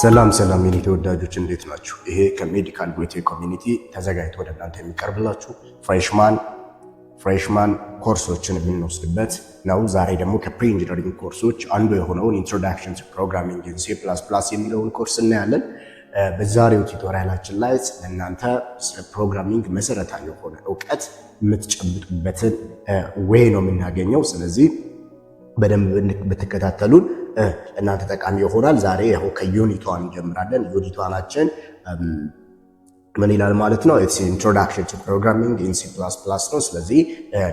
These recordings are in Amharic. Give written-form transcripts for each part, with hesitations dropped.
ሰላም የኔ ተወዳጆች እንዴት ናችሁ? ይሄ ከሜዲካል ጌትዌይ ኮሚኒቲ ተዘጋጅቶ ወደ እናንተ የሚቀርብላችሁ ፍሬሽማን ኮርሶችን የምንወስድበት ነው። ዛሬ ደግሞ ከፕሪ ኢንጂነሪንግ ኮርሶች አንዱ የሆነውን ኢንትሮዳክሽን ቱ ፕሮግራሚንግ ኢን C++ የሚለውን ኮርስ እናያለን። በዛሬው ቱቶሪያላችን ላይ እናንተ ስለ ፕሮግራሚንግ መሰረታዊ የሆነ እውቀት የምትጨብጡበትን ዌይ ነው የምናገኘው። ስለዚህ በደንብ ብትከታተሉን እናንተ ጠቃሚ ይሆናል። ዛሬ ያው ከዩኒት 1 እንጀምራለን። ዩኒት 1አችን ምን ይላል ማለት ነው? ኢትስ ኢንትሮዳክሽን ቱ ፕሮግራሚንግ ኢን C++ ነው። ስለዚህ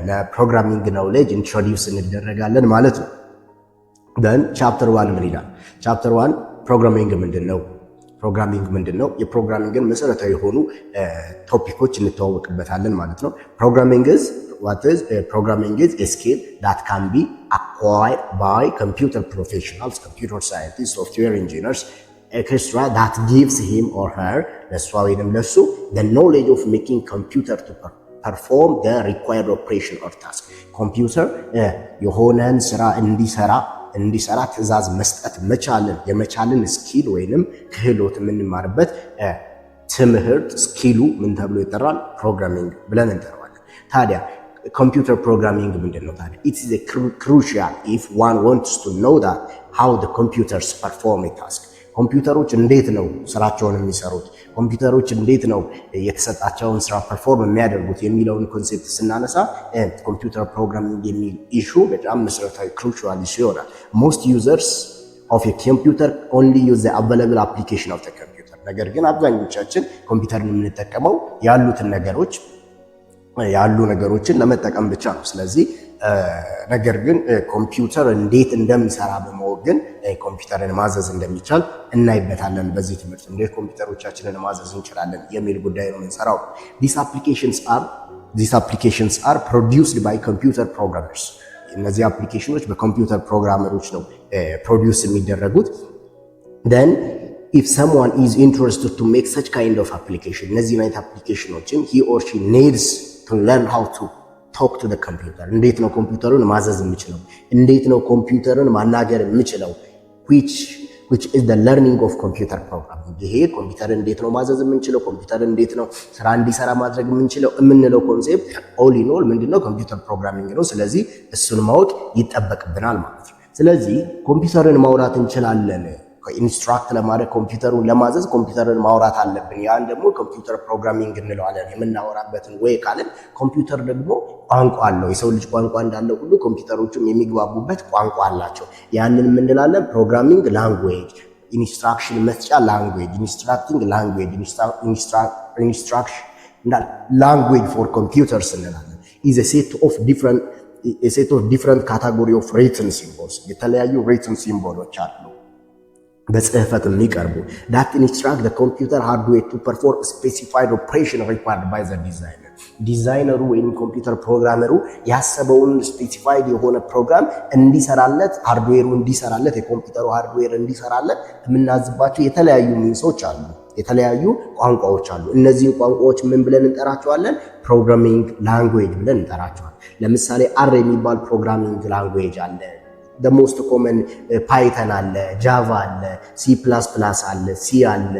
ለፕሮግራሚንግ ኖሌጅ ኢንትሮዲውስ እንደረጋለን ማለት ነው። ደን ቻፕተር 1 ምን ይላል? ቻፕተር 1 ፕሮግራሚንግ ምንድነው? የፕሮግራሚንግን መሰረታዊ የሆኑ ቶፒኮች እንተዋወቅበታለን ማለት ነው። Programming is a skill that can be acquired by computer professionals, computer scientists, software engineers, etc. that gives him or her the knowledge of making computer to perform the required operation or task. Computer የሆነን ስራ እንዲሰራ ትዕዛዝ መስጠት የመቻልን ስኪል ወይንም ክህሎት የምንማርበት ትምህርት ስኪሉ ምን ተብሎ ይጠራል? ፕሮግራሚንግ ብለን እንጠራዋለን። ታዲያ computer programming ምንድነው ታዲያ? It is crucial if one wants to know that how the computers perform a task. ኮምፒውተሮች እንዴት ነው ስራቸውን የሚሰሩት? ኮምፒውተሮች እንዴት ነው የተሰጣቸውን ስራ ፐርፎርም የሚያደርጉት የሚለውን ኮንሴፕት ስናነሳ ኮምፒውተር ፕሮግራሚንግ የሚል ኢሹ በጣም መሰረታዊ crucial ኢሹ ይሆናል። Most users of a computer only use the available application of the computer. ነገር ግን አብዛኞቻችን ኮምፒውተርን የምንጠቀመው ያሉ ነገሮችን ለመጠቀም ብቻ ነው። ስለዚህ ነገር ግን ኮምፒውተር እንዴት እንደሚሰራ በማወቅ ግን ኮምፒውተርን ማዘዝ እንደሚቻል እናይበታለን። በዚህ ትምህርት እንዴት ኮምፒውተሮቻችንን ማዘዝ እንችላለን የሚል ጉዳይ ነው የምንሰራው። These applications are produced by computer programmers. እነዚህ አፕሊኬሽኖች በኮምፒውተር ፕሮግራመሮች ነው ፕሮዲዩስ የሚደረጉት። then if someone is interested to make such kind of application, እነዚህ አይነት አፕሊኬሽኖችን he or she needs to learn how to talk to the computer. እንዴት ነው ኮምፒውተሩን ማዘዝ የምችለው? እንዴት ነው ኮምፒውተሩን ማናገር የምችለው? which is the learning of computer programming. ይሄ ኮምፒውተርን እንዴት ነው ማዘዝ የምንችለው? ኮምፒውተርን እንዴት ነው ስራ እንዲሰራ ማድረግ የምንለው ኮንሴፕት ኦል ኢን ኦል ምንድነው? ኮምፒውተር ፕሮግራሚንግ ነው። ስለዚህ እሱን ማወቅ ይጠበቅብናል ማለት ነው። ስለዚህ ኮምፒውተርን ማውራት እንችላለን። ኢንስትራክት ለማድረግ ኮምፒውተሩን ለማዘዝ ኮምፒውተርን ማውራት አለብን። ያን ደግሞ ኮምፒውተር ፕሮግራሚንግ እንለዋለን። የምናወራበትን ወይ ካለን ኮምፒውተር ደግሞ ቋንቋ አለው። የሰው ልጅ ቋንቋ እንዳለው ሁሉ ኮምፒውተሮችም የሚግባቡበት ቋንቋ አላቸው። ያንን ምን እንላለን? ፕሮግራሚንግ ላንጉዌጅ፣ ኢንስትራክሽን መስጫ ላንጉዌጅ፣ ኢንስትራክቲንግ ላንጉዌጅ፣ ኢንስትራክሽን ላንጉዌጅ ፎር ኮምፒውተርስ እንላለን። is a set of different category of written symbols። የተለያዩ written ሲምቦሎች አሉ በጽህፈት የሚቀርቡ that instruct the computer hardware to perform specified operation required by the designer. ዲዛይነሩ ወይም ኮምፒውተር ፕሮግራመሩ ያሰበውን ስፔሲፋይድ የሆነ ፕሮግራም እንዲሰራለት ሃርድዌሩ እንዲሰራለት የኮምፒውተሩ ሃርድዌር እንዲሰራለት የምናዝባቸው የተለያዩ ሚንሶች አሉ፣ የተለያዩ ቋንቋዎች አሉ። እነዚህ ቋንቋዎች ምን ብለን እንጠራቸዋለን? ፕሮግራሚንግ ላንጉዌጅ ብለን እንጠራቸዋለን። ለምሳሌ R የሚባል ፕሮግራሚንግ ላንጉዌጅ አለ። the most common Python አለ፣ Java አለ፣ C++ አለ፣ C አለ፣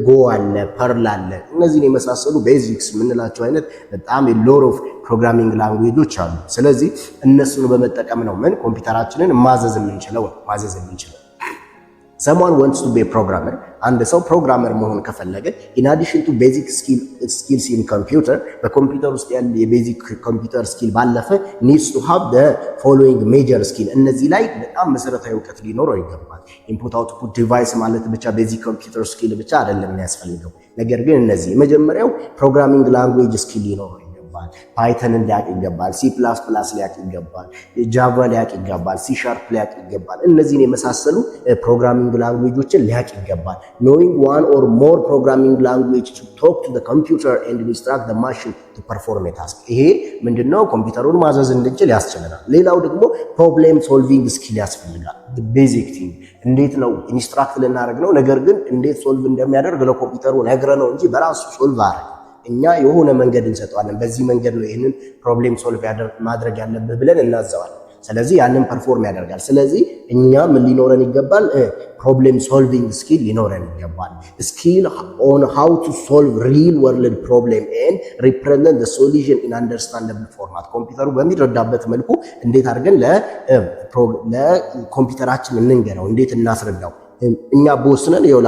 Go አለ፣ Perl አለ። እነዚህን የመሳሰሉ ቤዚክስ የምንላቸው አይነት በጣም lot of programming languages አሉ። ስለዚህ እነሱን በመጠቀም ነው ምን ኮምፒውተራችንን ማዘዝ የምንችለው። someone wants to be a programmer. አንድ ሰው ፕሮግራመር መሆን ከፈለገ in addition to basic skills in computer በኮምፒውተር ውስጥ ያለ የቤዚክ ኮምፒውተር ስኪል ባለፈ needs to have the following major skill። እነዚህ ላይ በጣም መሰረታዊ እውቀት ሊኖረው ይገባል። ኢንፑት አውትፑት ዲቫይስ ማለት ብቻ ቤዚክ ኮምፒውተር ስኪል ብቻ አይደለም የሚያስፈልገው። ነገር ግን እነዚህ የመጀመሪያው ፕሮግራሚንግ ላንጉዌጅ ስኪል ሊኖረው ይገባል። ፓይተንን ሊያቅ ይገባል፣ C++ ሊያቅ ይገባል፣ ጃቫ ሊያቅ ይገባል፣ C# ሊያቅ ይገባል። እነዚህን የመሳሰሉ ፕሮግራሚንግ ላንጉዌጆችን ሊያቅ ይገባል። knowing one or more programming language to talk to the computer and instruct the machine to perform a task. ይሄ ምንድነው? ኮምፒውተሩን ማዘዝ እንድንችል ያስችለናል። ሌላው ደግሞ ፕሮብሌም ሶልቪንግ ስኪል ያስፈልጋል። the basic thing እንዴት ነው ኢንስትራክት ልናደርግ ነው፣ ነገር ግን እንዴት ሶልቭ እንደሚያደርግ ለኮምፒውተሩ ነግረነው እንጂ በራሱ ሶልቭ አያደርግም። እኛ የሆነ መንገድ እንሰጠዋለን። በዚህ መንገድ ነው ይሄንን ፕሮብሌም ሶልቭ ማድረግ ያለብህ ብለን እናዘዋለን። ስለዚህ ያንን ፐርፎርም ያደርጋል። ስለዚህ እኛ ምን ሊኖረን ይገባል? ፕሮብሌም ሶልቪንግ ስኪል ሊኖረን ይገባል። ስኪል ኦን ሃው ቱ ሶልቭ ሪል ወርልድ ፕሮብሌም ኤንድ ሪፕሬዘንት ዘ ሶሉሽን ኢን አንደርስታንደብል ፎርማት። ኮምፒውተሩ በሚረዳበት መልኩ እንዴት አድርገን ለኮምፒውተራችን እንንገረው፣ እንዴት እናስረዳው። እኛ ቦስነን ይኸው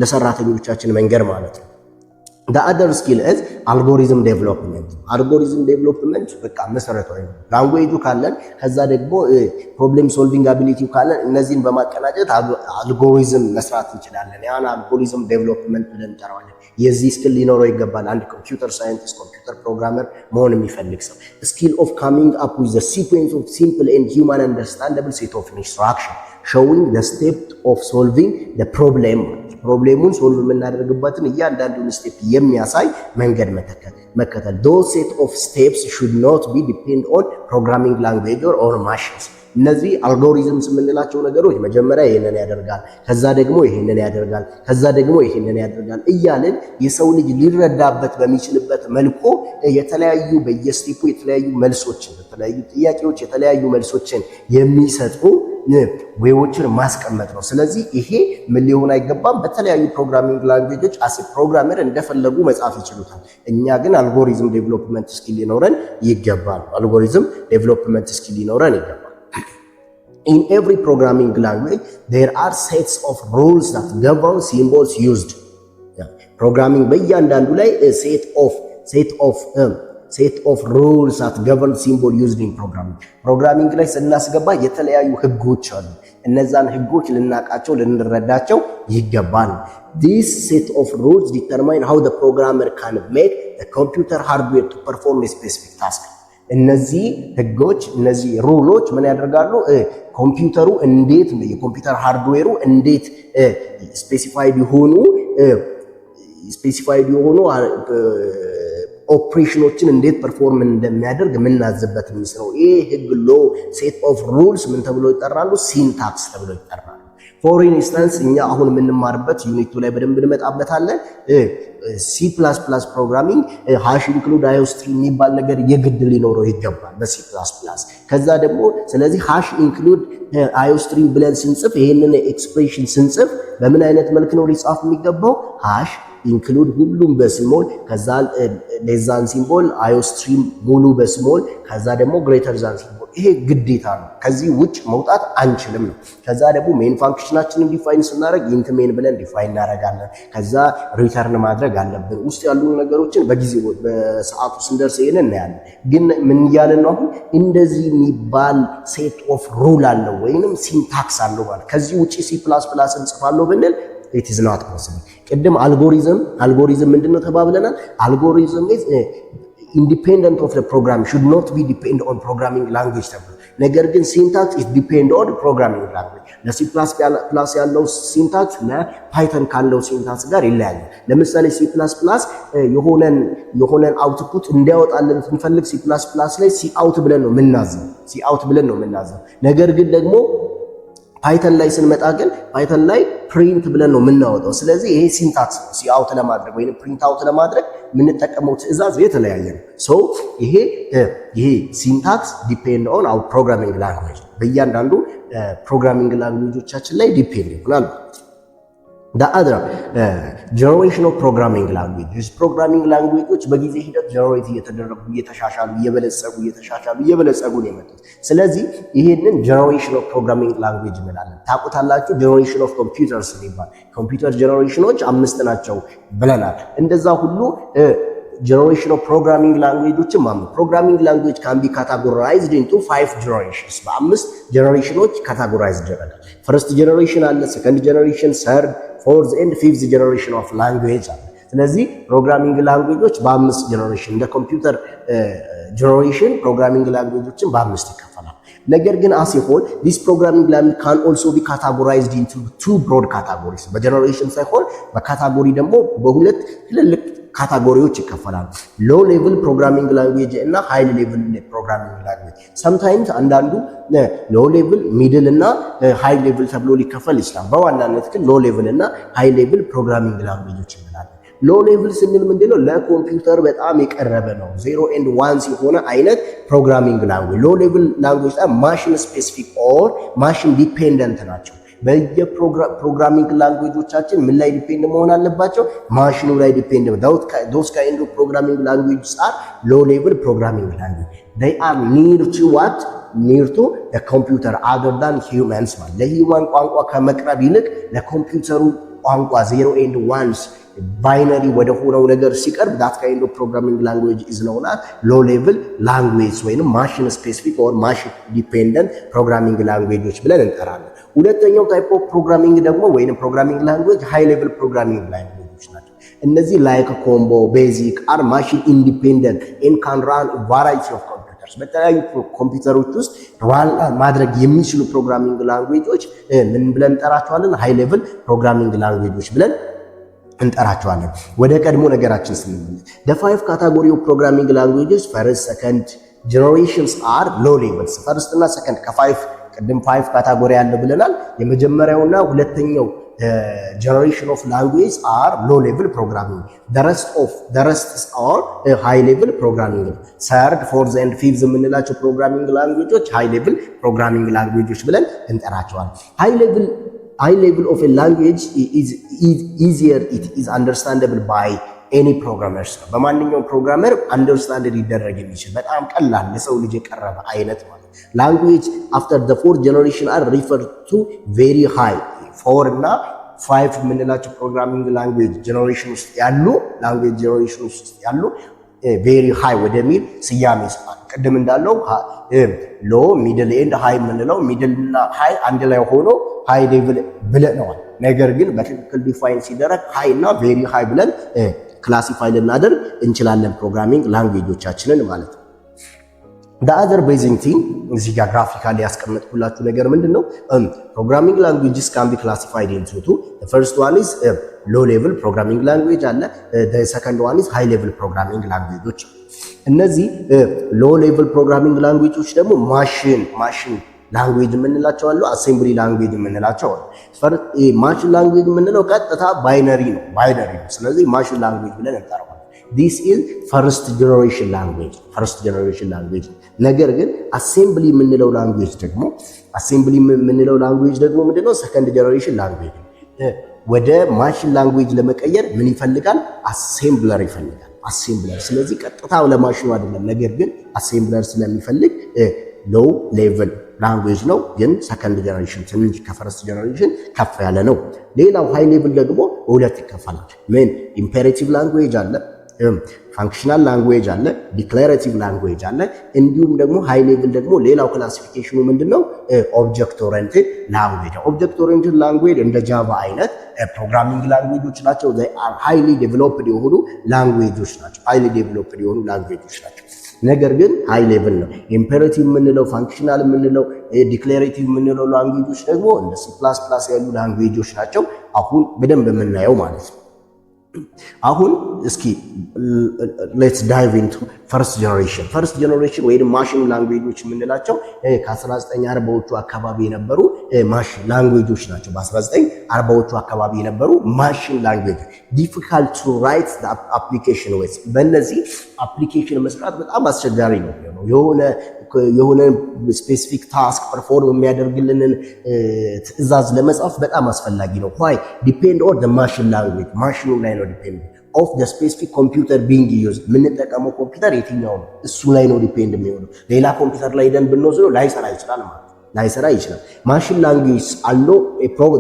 ለሰራተኞቻችን መንገር ማለት ነው። the other skill is algorithm development. algorithm development በቃ መሰረታዊ ነው። ላንጉዌጁ ካለን ከዛ ደግሞ ፕሮብሌም ሶልቪንግ አቢሊቲ ካለን እነዚህን በማቀናጀት አልጎሪዝም መስራት እንችላለን። ያን አልጎሪዝም ዴቨሎፕመንት ብለን እንጠራዋለን። የዚህ ስኪል ሊኖረው ይገባል አንድ ኮምፒውተር ሳይንቲስት፣ ኮምፒውተር ፕሮግራመር መሆን የሚፈልግ ሰው። skill of coming up with the sequence of simple and human understandable set of instruction showing the step of solving the problem. ፕሮብሌሙን ሶልቭ የምናደርግበትን እያንዳንዱን ስቴፕ የሚያሳይ መንገድ መከተል። those set of steps should not be depend on programming language or machines. እነዚህ አልጎሪዝምስ የምንላቸው ነገሮች መጀመሪያ ይሄንን ያደርጋል፣ ከዛ ደግሞ ይሄንን ያደርጋል፣ ከዛ ደግሞ ይሄንን ያደርጋል እያልን የሰው ልጅ ሊረዳበት በሚችልበት መልኩ የተለያዩ በየስቴፑ የተለያዩ መልሶችን፣ የተለያዩ ጥያቄዎች የተለያዩ መልሶችን የሚሰጡ ዌዎችን ማስቀመጥ ነው። ስለዚህ ይሄ ምን ሊሆን አይገባም። በተለያዩ ፕሮግራሚንግ ላንጉዌጆች አስ ፕሮግራመር እንደፈለጉ መጻፍ ይችሉታል። እኛ ግን አልጎሪዝም ዴቨሎፕመንት ስኪል ሊኖረን ይገባል። አልጎሪዝም ዴቨሎፕመንት ስኪል ሊኖረን ይገባል። In every programming language there are sets of rules that govern symbols used. ፕሮግራሚንግ በእያንዳንዱ ላይ set of rules that govern symbol used in programming. ፕሮግራሚንግ ላይ ስናስገባ የተለያዩ ህጎች አሉ። እነዛን ህጎች ልናቃቸው ልንረዳቸው ይገባል። This set of rules determine how the programmer can make the computer hardware to perform a specific task. እነዚህ ህጎች እነዚህ ሩሎች ምን ያደርጋሉ? ኮምፒውተሩ እንዴት የኮምፒውተር ሃርድዌሩ እንዴት ስፔሲፋይድ የሆኑ ኦፕሬሽኖችን እንዴት ፐርፎርም እንደሚያደርግ የምናዝበት ነው። ይሄ ህግ ሎ ሴት ኦፍ ሩልስ ምን ተብሎ ይጠራሉ? ሲንታክስ ተብሎ ይጠራሉ። ፎር ኢንስታንስ እኛ አሁን የምንማርበት ዩኒቱ ላይ በደንብ እንመጣበታለን። C++ ፕሮግራሚንግ ሃሽ ኢንክሉድ አዮስትሪም የሚባል ነገር የግድ ሊኖረው ይገባል በC++። ከዛ ደግሞ ስለዚህ ሃሽ ኢንክሉድ አዮስትሪም ብለን ስንጽፍ ይሄንን ኤክስፕሬሽን ስንጽፍ በምን አይነት መልክ ነው ሊጻፍ የሚገባው? ሃሽ ኢንክሉድ ሁሉም በስሞል ከዛ ሌዛን ሲምቦል አዮስትሪም ሙሉ በስሞል ከዛ ደግሞ ግሬተር ዛን ሲምቦል። ይሄ ግዴታ ነው። ከዚህ ውጭ መውጣት አንችልም ነው። ከዛ ደግሞ ሜን ፋንክሽናችንን ዲፋይን ስናደርግ ኢንት ሜን ብለን ዲፋይን እናደርጋለን። ከዛ ሪተርን ማድረግ አለብን። ውስጥ ያሉ ነገሮችን በጊዜው በሰዓቱ ስንደርስ ይሄን እናያለን። ግን ምን እያለን ነው አሁን? እንደዚህ የሚባል ሴት ኦፍ ሩል አለው ወይንም ሲንታክስ አለው ማለት። ከዚህ ውጪ C++ እንጽፋለሁ ብንል it is not possible። ቅድም አልጎሪዝም ምንድነው ተባብለናል? አልጎሪዝም is independent of the program, should not be depend on programming language ተብሎ። ነገር ግን ሲንታክስ is depend on programming language። ለC++ ያለው ሲንታክስ ለፓይተን ካለው ሲንታክስ ጋር ይለያያል። ለምሳሌ C++ የሆነን አውትፑት እንዲያወጣልን ስንፈልግ C++ ላይ ሲአውት ብለን ነው የምናዘው። ነገር ግን ደግሞ ፓይተን ላይ ስንመጣ ግን ፓይተን ላይ ፕሪንት ብለን ነው የምናወጣው። ስለዚህ ይሄ ሲንታክስ ነው። ሲአውት ለማድረግ ወይም ፕሪንት አውት ለማድረግ የምንጠቀመው ትዕዛዝ የተለያየ ነው። ሶ ይሄ ሲንታክስ ዲፔንድ ኦን አወር ፕሮግራሚንግ ላንጉዌጅ፣ በእያንዳንዱ ፕሮግራሚንግ ላንጉዌጆቻችን ላይ ዲፔንድ ይሆናል። the other generation of programming languages ፕሮግራሚንግ ላንጉዌጆች በጊዜ ሂደት ጀነሬት እየተደረጉ እየተሻሻሉ ነው የመጡት። ስለዚህ ይሄንን ጀነሬሽን ኦፍ ፕሮግራሚንግ ላንጉዌጅ እንላለን። ታውቁታላችሁ። ጀነሬሽን ኦፍ ኮምፒውተርስ የሚባል ኮምፒውተር ጀነሬሽኖች 5 ናቸው ብለናል። እንደዛ ሁሉ generation of programming languageዎችም አሉ። ፕሮግራሚንግ ላንጉዌጅ can be categorized into 5 generations። በ5 ጀነሬሽኖች ካታጎራይዝ ይደረጋል። ፈርስት ጀነሬሽን አለ፣ ሰከንድ ጀነሬሽን፣ ሰርድ፣ ፎርዝ ኤንድ ፊፍዝ ጀነሬሽን ኦፍ ላንጉዌጅ አለ። ስለዚህ ፕሮግራሚንግ ላንጉዌጆች በ5 ጀነሬሽን እንደ ኮምፒውተር ጀነሬሽን ፕሮግራሚንግ ላንጉዌጆችን በ5 ይከፈላል። ነገር ግን as a whole this programming language can also be categorized into 2 broad categories። በጀነሬሽን ሳይሆን በካታጎሪ ደግሞ በሁለት ትልልቅ ካታጎሪዎች ይከፈላሉ። ሎ ሌቭል ፕሮግራሚንግ ላንጉዌጅ እና ሃይ ሌቭል ፕሮግራሚንግ ላንጉዌጅ። ሰምታይምስ አንዳንዱ ሎ ሌቭል፣ ሚድል እና ሃይ ሌቭል ተብሎ ሊከፈል ይችላል። በዋናነት ግን ሎ ሌቭል እና ሃይ ሌቭል ፕሮግራሚንግ ላንጉዌጆች እንላለን። ሎ ሌቭል ስንል ምንድነው? ለኮምፒውተር በጣም የቀረበ ነው። 0 and 1 የሆነ አይነት ፕሮግራሚንግ ላንጉዌጅ። ሎ ሌቭል ላንጉዌጅ ማሽን ስፔሲፊክ ኦር ማሽን ዲፔንደንት ናቸው። በየፕሮግራሚንግ ላንጉዌጆቻችን ምን ላይ ዲፔንድ መሆን አለባቸው? ማሽኑ ላይ ዲፔንድ those kind of programming languages are low level programming language. They are near to what? Near to the computer other than humans. ለሂውማን ቋንቋ ከመቅረብ ይልቅ ለኮምፒውተሩ ቋንቋ 0 and 1 ባይነሪ ወደ ሆነው ነገር ሲቀርብ that kind of programming language is known as low level language ወይንም ማሽን ስፔሲፊክ ኦር ማሽን ዲፔንደንት ፕሮግራሚንግ ላንጉዌጆች ብለን እንጠራለን። ሁለተኛው ታይፕ ኦፍ ፕሮግራሚንግ ደግሞ ወይንም ፕሮግራሚንግ ላንጉዌጅ ሃይ ሌቭል ፕሮግራሚንግ ላንጉዌጆች ናቸው። እነዚህ ላይክ ኮምቦ ቤዚክ አር ማሽን ኢንዲፔንደንት ኤንድ ካን ራን ቫራይቲ ኦፍ ኮምፒውተርስ በተለያዩ ኮምፒውተሮች ውስጥ ራን ማድረግ የሚችሉ ፕሮግራሚንግ ላንጉዌጆች ምን ብለን እንጠራቸዋለን? ሃይ ሌቭል ፕሮግራሚንግ ላንጉዌጆች ብለን እንጠራቸዋለን። ወደ ቀድሞ ነገራችን ስንመለስ the five category of programming languages first second generations are low levels first እና second ከ5 ቅድም 5 ካታጎሪ አለ ብለናል። የመጀመሪያውና ሁለተኛው generation of language are low level programming, the rest are high level programming. third fourth and fifth የምንላቸው programming languages high level programming languages ብለን እንጠራቸዋለን። high level of a language is easier, it is understandable by any programmers. በማንኛውም ፕሮግራመር አንደርስታንድ ሊደረግ የሚችል በጣም ቀላል ለሰው ልጅ የቀረበ አይነት ማለት language after the fourth generation are referred to very high 4 እና 5 የምንላቸው ፕሮግራሚንግ ላንጉዌጅ ጀነሬሽን ውስጥ ያሉ ላንጉዌጅ ጀነሬሽን ውስጥ ያሉ very high ወደሚል ስያሜ ይሰጣል። ቅድም እንዳለው ሎ ሚድል ኤንድ ሃይ የምንለው ሚድል እና ሃይ አንድ ላይ ሆኖ ሃይ ሌቭል ብለናል። ነገር ግን በትክክል ዲፋይን ሲደረግ ሃይ እና ቬሪ ሃይ ብለን ክላሲፋይ ልናደርግ እንችላለን ፕሮግራሚንግ ላንጉዌጆቻችንን ማለት ነው። the other basic thing እዚህ ጋር ግራፊካሊ ያስቀመጥኩላችሁ ነገር ምንድነው? ፕሮግራሚንግ ላንጉዌጅስ can be classified into two. the first one is low level programming language አለ the second one is high level programming languages። እነዚህ low level programming languages ደግሞ ማሽን ላንጉዌጅ የምንላቸው አሉ፣ አሴምብሊ ላንጉዌጅ የምንላቸው አሉ። ማሽን ላንጉዌጅ የምንለው ቀጥታ ባይነሪ ነው። ስለዚህ ማሽን ላንጉዌጅ ብለን እንጠራዋለን። this is first generation language። ነገር ግን አሴምብሊ የምንለው ላንጉዌጅ ደግሞ ምንድነው? ሰከንድ ጀነሬሽን ላንጉዌጅ። ወደ ማሽን ላንጉዌጅ ለመቀየር ምን ይፈልጋል? አሴምብለር ይፈልጋል። ስለዚህ ቀጥታ ለማሽኑ አይደለም፣ ነገር ግን አሴምብለር ስለሚፈልግ ሎው ሌቭል ላንጉዌጅ ነው። ግን ሰከንድ ጀነሬሽን ትንሽ ከፈርስት ጀነሬሽን ከፍ ያለ ነው። ሌላው ሃይ ሌቭል ደግሞ ሁለት ይከፈላል። ምን ኢምፔሬቲቭ ላንጉዌጅ አለ፣ ፋንክሽናል ላንጉዌጅ አለ፣ ዲክላሬቲቭ ላንጉዌጅ አለ። እንዲሁም ደግሞ ሃይ ሌቭል ደግሞ ሌላው ክላሲፊኬሽኑ ምንድነው? ኦብጀክት ኦሪየንትድ ላንጉዌጅ። ኦብጀክት ኦሪየንትድ ላንጉዌጅ እንደ ጃቫ አይነት ፕሮግራሚንግ ላንጉዌጆች ናቸው። they are highly developed የሆኑ ላንጉዌጆች ናቸው። ነገር ግን ሃይ ሌቭል ነው። ኢምፔሬቲቭ የምንለው ፋንክሽናል የምንለው ዲክላሬቲቭ የምንለው ላንጉዌጆች ደግሞ እንደ C++ ያሉ ላንጉዌጆች ናቸው። አሁን በደንብ የምናየው ማለት ነው። አሁን እስኪ ሌትስ ዳይቭ ኢንቱ ፈርስት ጀነሬሽን ወይም ማሽን ላንጉዌጆች የምንላቸው ከ1940ዎቹ አካባቢ የነበሩ ማሽን ላንጉዌጆች ናቸው። በ1940ዎቹ አካባቢ የነበሩ ማሽን ላንጉዌጅ ዲፊካልት ቱ ራይት ዘ አፕሊኬሽን ዌይስ በእነዚህ አፕሊኬሽን መስራት በጣም አስቸጋሪ ነው። የሆነ ስፔሲፊክ ታስክ ፐርፎርም የሚያደርግልንን ትዕዛዝ ለመጻፍ በጣም አስፈላጊ ነው። ዋይ ዲፔንድ ኦን ዘ ማሽን ላንጉዌጅ ማሽኑ ላይ ነው ዲፔንድ ኦፍ ዘ ስፔሲፊክ ኮምፒውተር ቢንግ ዩዝድ የምንጠቀመው ኮምፒውተር የትኛው ነው እሱ ላይ ነው ዲፔንድ የሚሆነው። ሌላ ኮምፒውተር ላይ ደን ብንወስደው ላይሰራ ይችላል። ማሽን ላንጉዌጅ አለው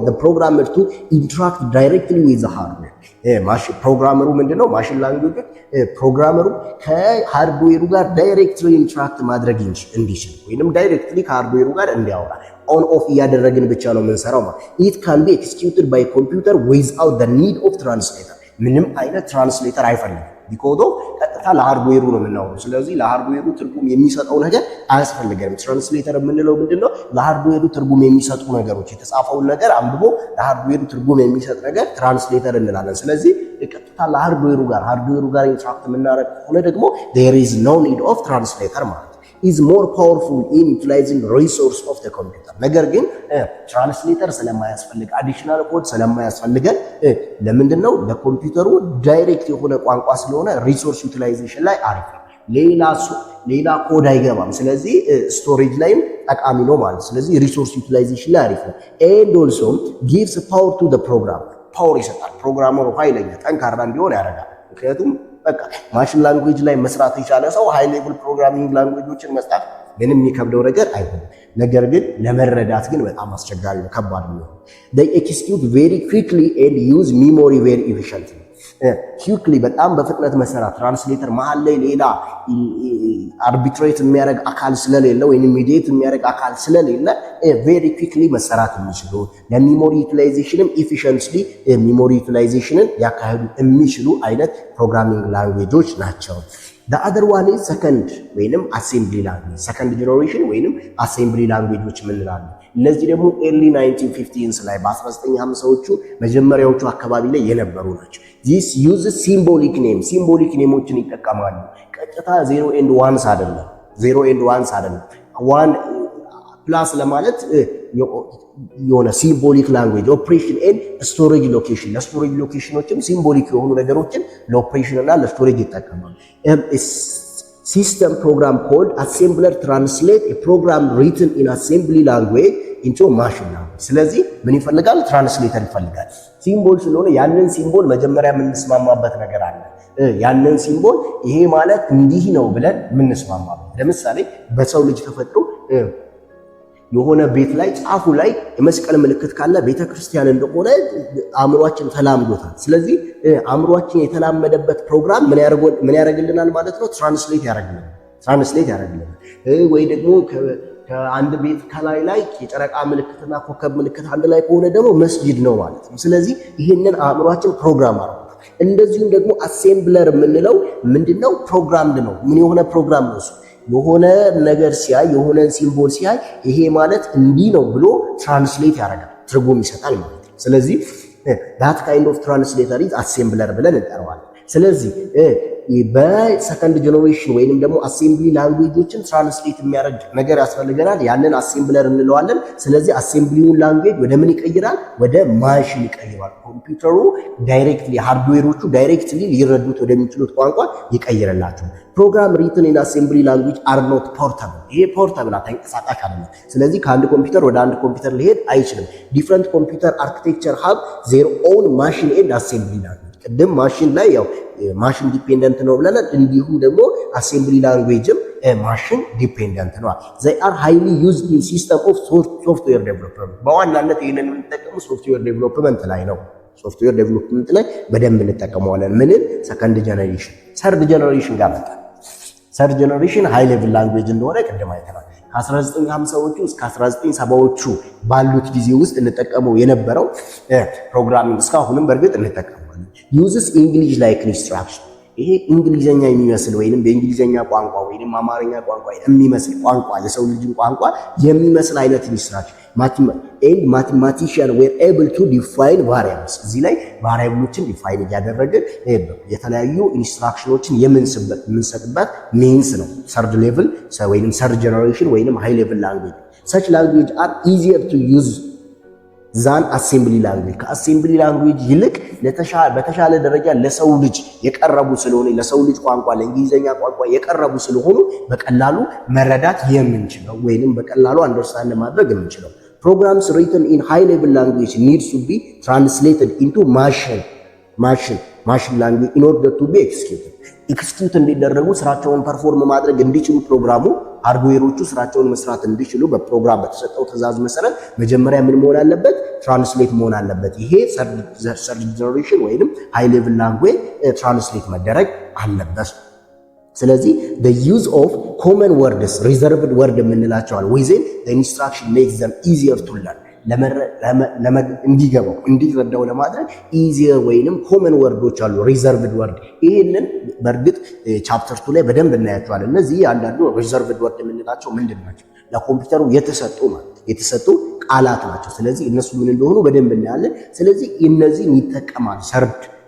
the programmer to interact directly with the hardware። ፕሮግራመሩ ምንድነው? ማሽን ላንጉዌጅ ፕሮግራመሩ ከሃርድዌሩ ጋር ዳይሬክትሊ ኢንተራክት ማድረግ እንዲችል ወይንም ዳይሬክትሊ ከሃርድዌሩ ጋር እንዲያወራ ኦን ኦፍ እያደረግን ብቻ ነው የምንሰራው ማለት። it can be executed by computer without the need of translator። ምንም አይነት ትራንስሌተር አይፈልግም። ቢኮዝ ቀጥታ ለሃርድዌሩ ነው የምናወራው። ስለዚህ ለሃርድዌሩ ትርጉም የሚሰጠው ነገር አያስፈልገንም። ትራንስሌተር የምንለው ምንድነው? ለሃርድዌሩ ትርጉም የሚሰጡ ነገሮች የተጻፈውን ነገር አንብቦ ለሃርድዌሩ ትርጉም የሚሰጥ ነገር ትራንስሌተር እንላለን። ስለዚህ ቀጥታ ለሃርድዌሩ ጋር ኢንተራክት የምናደርግ ከሆነ ደግሞ there is no need of translator ማለት ነው። is more powerful in utilizing resource of the computer ነገር ግን ትራንስሌተር ስለማያስፈልግ አዲሽናል ኮድ ስለማያስፈልገን ለምንድነው ለኮምፒውተሩ ዳይሬክት የሆነ ቋንቋ ስለሆነ ሪሶርስ ዩቲላይዜሽን ላይ አሪፍ ነው ሌላ ኮድ አይገባም ስለዚህ ስቶሬጅ ላይም ጠቃሚ ነው ማለት ስለዚህ ሪሶርስ ዩቲላይዜሽን ላይ አሪፍ ነው and also gives power to the program ፓወር ይሰጣል ፕሮግራመሩ ኃይለኛ ጠንካራ እንዲሆን ያደርጋል ምክንያቱም በቃ ማሽን ላንጉዌጅ ላይ መስራት የቻለ ሰው ሃይ ሌቭል ፕሮግራሚንግ ላንጉዌጆችን መስራት ምንም የሚከብደው ነገር አይሆንም ነገር ግን ለመረዳት ግን በጣም አስቸጋሪ ነው ከባድ ነው they execute very quickly and use memory very efficiently quickly በጣም በፍጥነት መሰራት ትራንስሌተር መሃል ላይ ሌላ አርቢትሬት የሚያደርግ አካል ስለሌለ ወይ ኢሚዲየት የሚያደርግ አካል ስለሌለ very quickly መሰራት የሚችሉ ለሜሞሪ ዩቲላይዜሽንም efficiently ሜሞሪ ዩቲላይዜሽንን ያካሂዱ የሚችሉ አይነት ፕሮግራሚንግ ላንጉዌጆች ናቸው the other one is second ወይንም assembly language second generation ወይንም assembly languageዎች ምንላለን እነዚህ ደግሞ early 1950s ላይ በ1950ዎቹ መጀመሪያዎቹ አካባቢ ላይ የነበሩ ናቸው this uses symbolic nameዎችን ይጠቀማሉ ቀጥታ 0 and 1s አይደለም 0 and 1s አይደለም 1 ፕላስ ለማለት የሆነ ሲምቦሊክ ላንጉዌጅ ኦፕሬሽን ኤንድ ስቶሬጅ ሎኬሽን ለስቶሬጅ ሎኬሽኖችም ሲምቦሊክ የሆኑ ነገሮችን ለኦፕሬሽን እና ለስቶሬጅ ይጠቀማሉ system program called assembler translate a program written in assembly language into machine language ስለዚህ ምን ይፈልጋል ትራንስሌተር ይፈልጋል ሲምቦል ስለሆነ ያንን ሲምቦል መጀመሪያ የምንስማማበት ነገር አለ ያንን ሲምቦል ይሄ ማለት እንዲህ ነው ብለን የምንስማማበት ለምሳሌ በሰው ልጅ ተፈጥሮ የሆነ ቤት ላይ ጫፉ ላይ የመስቀል ምልክት ካለ ቤተክርስቲያን እንደሆነ አእምሮአችን ተላምዶታል ስለዚህ አእምሮአችን የተላመደበት ፕሮግራም ምን ያደርግልናል ማለት ነው ትራንስሌት ያደርግልናል ወይ ደግሞ ከአንድ ቤት ከላይ ላይ የጨረቃ ምልክትና ኮከብ ምልክት አንድ ላይ ከሆነ ደግሞ መስጂድ ነው ማለት ነው ስለዚህ ይሄንን አእምሮአችን ፕሮግራም አድርጓል እንደዚሁም ደግሞ አሴምብለር የምንለው ምንድነው ፕሮግራምድ ነው ምን የሆነ ፕሮግራም ነው የሆነ ነገር ሲያይ የሆነ ሲምቦል ሲያይ ይሄ ማለት እንዲህ ነው ብሎ ትራንስሌት ያደርጋል ትርጉም ይሰጣል ማለት ነው ስለዚህ that kind of translator is assembler ብለን እንጠራዋለን ስለዚህ በሰከንድ ጀነሬሽን ወይንም ደግሞ አሴምብሊ ላንጉዌጆችን ትራንስሌት የሚያደርግ ነገር ያስፈልገናል ያንን አሴምብለር እንለዋለን ስለዚህ አሴምብሊውን ላንጉዌጅ ወደ ምን ይቀይራል ወደ ማሽን ይቀይራል ኮምፒውተሩ ዳይሬክትሊ ሃርድዌሮቹ ዳይሬክትሊ ሊረዱት ወደሚችሉት ቋንቋ ይቀይርላቸው ፕሮግራም ሪትን ኢን አሴምብሊ ላንጉዌጅ አር ኖት ፖርታብል ይሄ ፖርታብል ተንቀሳቃሽ አይደለም ስለዚህ ከአንድ ኮምፒውተር ወደ አንድ ኮምፒውተር ሊሄድ አይችልም ዲፈረንት ኮምፒውተር አርኪቴክቸር have their own machine and assembly language ቅድም ማሽን ላይ ያው ማሽን ዲፔንደንት ነው ብለናል እንዲሁም ደግሞ አሴምብሊ ላንጉዌጅም ማሽን ዲፔንደንት ነው they are highly used in system of software development በዋናነት ይሄንን የምንጠቀመው ሶፍትዌር ዴቨሎፕመንት ላይ ነው ሶፍትዌር ዴቨሎፕመንት ላይ በደንብ እንጠቀመዋለን ምንን ሰከንድ ጀነሬሽን ሰርድ ጀነሬሽን ጋር መጣ ሰርድ ጀነሬሽን ሃይ ሌቭል ላንጉዌጅ እንደሆነ ቅድም አይተናል ከ1950ዎቹ እስከ 1970ዎቹ ባሉት ጊዜ ውስጥ እንጠቀመው የነበረው ፕሮግራሚንግ እስካሁንም በእርግጥ እንጠቀማለን uses english like instruction ይሄ እንግሊዘኛ የሚመስል ወይንም በእንግሊዘኛ ቋንቋ ወይንም አማርኛ ቋንቋ የሚመስል ቋንቋ የሰው ልጅ ቋንቋ የሚመስል አይነት ኢንስትራክሽን mathematician were able to define variables እዚህ ላይ ቫሪያብሎችን ዲፋይን ያደረገ የተለያዩ ኢንስትራክሽኖችን የምንሰጥበት ሚንስ ነው ሰርድ ሌቭል ወይንም ሰርድ ጀነሬሽን ወይንም ሃይ ሌቭል ላንጉዌጅ such language are easier to use than assembly language ከአሴምብሊ ላንጉዌጅ ይልቅ በተሻለ ደረጃ ለሰው ልጅ የቀረቡ ስለሆነ ለሰው ልጅ ቋንቋ ለእንግሊዘኛ ቋንቋ የቀረቡ ስለሆኑ በቀላሉ መረዳት የምንችለው ወይንም በቀላሉ አንደርስታንድ ማድረግ የምንችለው programs written in high level language needs to be translated into machine language in order to be execute እንዲደረጉ ስራቸውን ፐርፎርም ማድረግ እንዲችሉ ፕሮግራሙ ሃርድዌሮቹ ስራቸውን መስራት እንዲችሉ በፕሮግራም በተሰጠው ትዕዛዝ መሰረት መጀመሪያ ምን መሆን አለበት ትራንስሌት መሆን አለበት ይሄ ሰርድ ጀነሬሽን ወይንም ሃይ ሌቭል ላንጉዌጅ ትራንስሌት መደረግ አለበት ስለዚህ the use of common words reserved word የምንላቸው within the instruction makes them easier to learn እንዲገባው እንዲረዳው ለማድረግ easier ወይንም common words አሉ reserved word ይሄንን በእርግጥ ቻፕተር 2 ላይ በደንብ እናያቸዋለን እነዚህ አንዳንዱ reserved word የምንላቸው ምንድናቸው ለኮምፒውተሩ የተሰጡ ቃላት ናቸው ስለዚህ እነሱ ምን እንደሆኑ በደንብ እናያለን ስለዚህ እነዚህን ይጠቀማል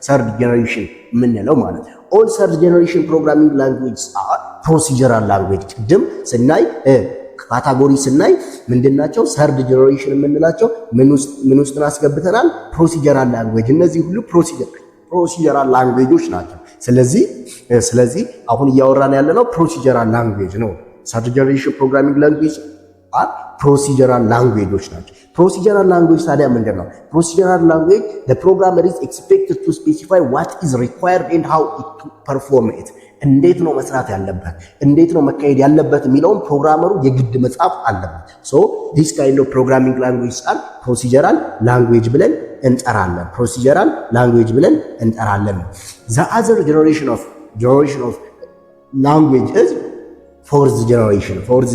ሰርድ generation ምንለው ማለት all third generation programming languages are ፕሮሲጀራል ላንጉዌጅ ቅድም ስናይ ካታጎሪ ስናይ ምንድናቸው? ሰርድ ጀነሬሽን የምንላቸው ምን ውስጥ አስገብተናል? ፕሮሲጀራል ላንጉዌጅ። እነዚህ ሁሉ ፕሮሲጀራል ላንጉዌጆች ናቸው። ስለዚህ አሁን እያወራን ያለነው ፕሮሲጀራል ላንጉዌጅ ነው። ሰርድ ጀነሬሽን ፕሮግራሚንግ ላንጉዌጅ ፕሮሲጀራል ላንጉዌጆች ናቸው። ፕሮሲጀራል ላንጉዌጅ ታዲያ ምንድን ነው? ፕሮሲጀራል ላንጉዌጅ the programmer is expected to specify what is required and how to perform it። እንዴት ነው መስራት ያለበት፣ እንዴት ነው መካሄድ ያለበት የሚለውን ፕሮግራመሩ የግድ መጻፍ አለበት። ሶ this kind of programming language are procedural language ብለን እንጠራለን። ፕሮሲጀራል ላንጉዌጅ ብለን እንጠራለን። the other generation of language is fourth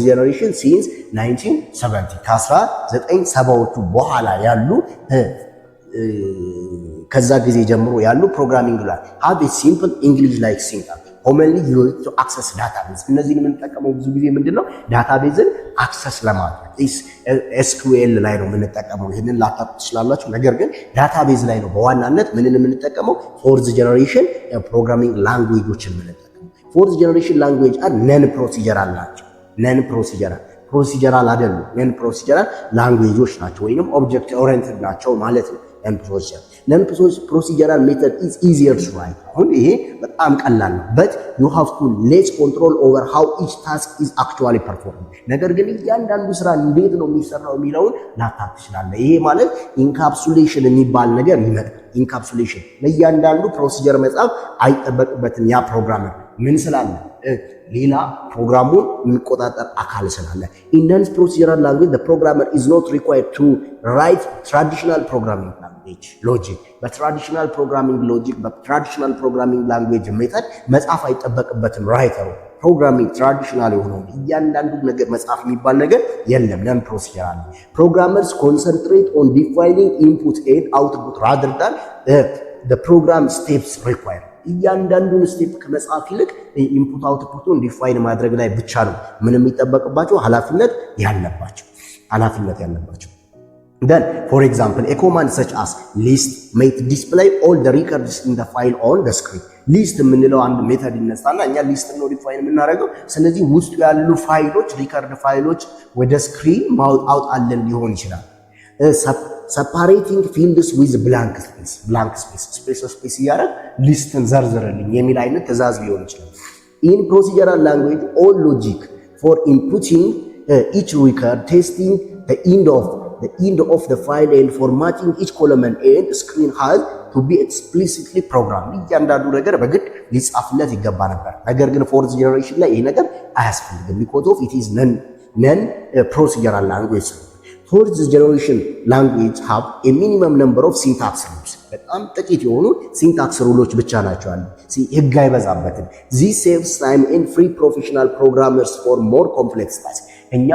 generation since 1970 ከ1970ዎቹ በኋላ ያሉ ከዛ ጊዜ ጀምሮ ያሉ ፕሮግራሚንግ ላይ have a simple English like syntax commonly used to access database። እነዚህን የምንጠቀመው ብዙ ጊዜ ምንድነው ዳታቤዝን አክሰስ ለማድረግ SQL ላይ ነው የምንጠቀመው። ይሄንን ላታውቁ ትችላላችሁ፣ ነገር ግን ዳታቤዝ ላይ ነው በዋናነት ምንን የምንጠቀመው ፎርዝ ጀነሬሽን ፕሮግራሚንግ ላንጉዌጆችን የምንጠቀመው። ፎርዝ ጀነሬሽን ላንጉዌጅ አር ነን ፕሮሲጀራል ናቸው። ነን ፕሮሲጀራል አይደሉም። ነን ፕሮሲጀራል ላንጉዌጆች ናቸው ወይንም ኦብጀክት ኦሪየንትድ ናቸው ማለት ነው። ነን ፕሮሲጀራል ሜተድ ኢዝ ኢዚየር ቱ ራይት። አሁን ይሄ በጣም ቀላል ነው። በት ዩ ሃቭ ቱ ሌስ ኮንትሮል ኦቨር ሃው ኢች ታስክ ኢዝ አክቹዋሊ ፐርፎርምድ። ነገር ግን እያንዳንዱ ስራ እንዴት ነው የሚሰራው የሚለውን ላታውቅ ትችላለህ። ይሄ ማለት ኢንካፕሱሌሽን የሚባል ነገር ይመጣል። ኢንካፕሱሌሽን ለእያንዳንዱ ፕሮሲጀር መጻፍ አይጠበቅበትም። ያ ፕሮግራመር ምን ስላለ ሌላ ፕሮግራሙን የሚቆጣጠር አካል ስላለ። in non-procedural language the programmer is not required to write traditional programming language logic። በትራዲሽናል ፕሮግራሚንግ ላንጉዌጅ ሜተድ መጻፍ አይጠበቅበትም ራይተሩ። ፕሮግራሚንግ ትራዲሽናል የሆነው እያንዳንዱ ነገር መጻፍ የሚባል ነገር የለም። ነን ፕሮሲጀራል ፕሮግራመርስ ኮንሰንትሬት ኦን ዲፋይኒንግ ኢንፑት ኤንድ አውትፑት rather than the program steps required። እያንዳንዱን ስቴፕ ከመጻፍ ይልቅ ኢንፑት አውትፑቱን ዲፋይን ማድረግ ላይ ብቻ ነው ምን የሚጠበቅባቸው ኃላፊነት ያለባቸው። then for example a command such as list may display all the records in the file on the screen። ሊስት የምንለው አንድ ሜተድ ይነሳና እኛ ሊስት ነው ዲፋይን የምናደርገው። ስለዚህ ውስጡ ያሉ ፋይሎች ሪከርድ ፋይሎች ወደ ስክሪን ማውጣት አለን ሊሆን ይችላል። separating fields with blank space እያደረግ ሊስትን ዘርዝርልኝ የሚል አይነት ትእዛዝ ሊሆን ይችላል። in procedural language all logic for inputting each record, testing the end of the file and formatting each column and screen has to be explicitly programmed። እያንዳንዱ ነገር በግድ ሊጻፍለት ይገባ ነበር። ነገር ግን ፎርዝ ጀነሬሽን ላይ ይሄ ነገር አያስፈልግም because of it is non procedural language። fourth generation language have a minimum number of syntax rules። በጣም ጥቂት የሆኑ ሲንታክስ ሩሎች ብቻ ናቸው አሉ። ህግ አይበዛበትም። this saves time and free professional programmers for more complex tasks። እኛ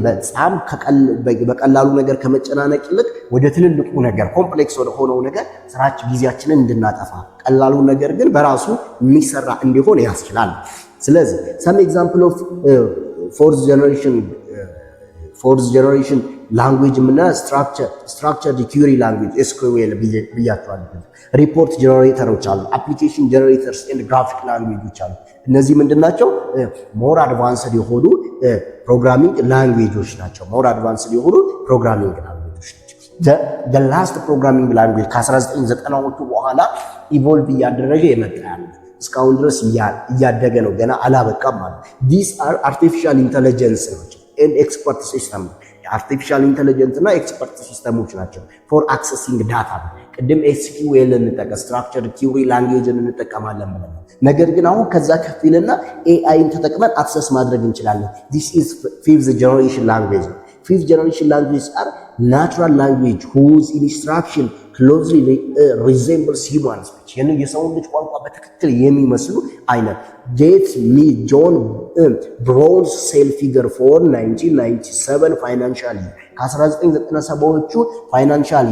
በጣም በቀላሉ ነገር ከመጨናነቅ ይልቅ ወደ ትልልቁ ነገር ኮምፕሌክስ ወደ ሆነው ነገር ስራችን ጊዜያችንን እንድናጠፋ ቀላሉ ነገር ግን በራሱ የሚሰራ እንዲሆን ያስችላል። ስለዚህ some example of fourth generation ላንጉዌጅ ምና ስትራክቸርድ ኪውሪ ላንጉዌጅ SQL ብያቸዋለሁ። ሪፖርት ጀነሬተሮች አሉ፣ አፕሊኬሽን ጀነሬተርስ ኤንድ ግራፊክ ላንጉዌጆች አሉ። እነዚህ ምንድናቸው? ሞር አድቫንስድ የሆኑ ፕሮግራሚንግ ላንጉዌጆች ናቸው። the last programming language ከ1990ዎቹ በኋላ ኢቮልቭ እያደረገ የመጣ ያለ እስካሁን ድረስ እያደገ ነው፣ ገና አላበቃም ማለት። these are artificial intelligence and expert system አርቲፊሻል ኢንተለጀንስ እና ኤክስፐርት ሲስተሞች ናቸው። ፎር አክሰሲንግ ዳታ ቅድም SQL እንጠቀም ስትራክቸርድ ኪውሪ ላንጉዌጅን እንጠቀማለን ማለት ነው። ነገር ግን አሁን ከዛ ከፊልና AIን ተጠቅመን አክሰስ ማድረግ እንችላለን። this is fifth generation language። fifth generation language are natural language whose instruction closely resembles human speech። የሰው ልጅ ቋንቋ በትክክል የሚመስሉ አይነት get me John Brown's sales figure for 1997 financial year። ከ1997ዎቹ ፋይናንሻል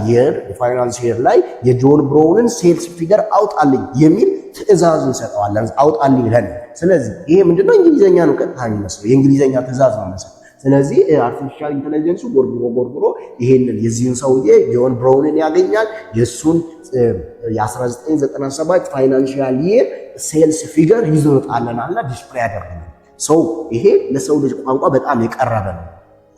ይር ላይ የጆን ብራውንን ሴልስ ፊገር አውጣልኝ የሚል ትዕዛዝ እንሰጠዋለን። አውጣልኝ ይላል። ስለዚህ ይሄ ምንድነው? እንግሊዘኛ ነው፣ ቀጥታ የሚመስለው የእንግሊዘኛ ትዕዛዝ ነው መሰለኝ። ስለዚህ አርቲፊሻል ኢንተለጀንሱ ጎርጎሮ ይሄንን የዚህን ሰውዬ ጆን ብራውንን ያገኛል። የሱን የ1997 ፋይናንሻል ይር ሴልስ ፊገር ይዞታልና ዲስፕሌይ ያደርጋል። ሶ ይሄ ለሰው ልጅ ቋንቋ በጣም የቀረበ ነው።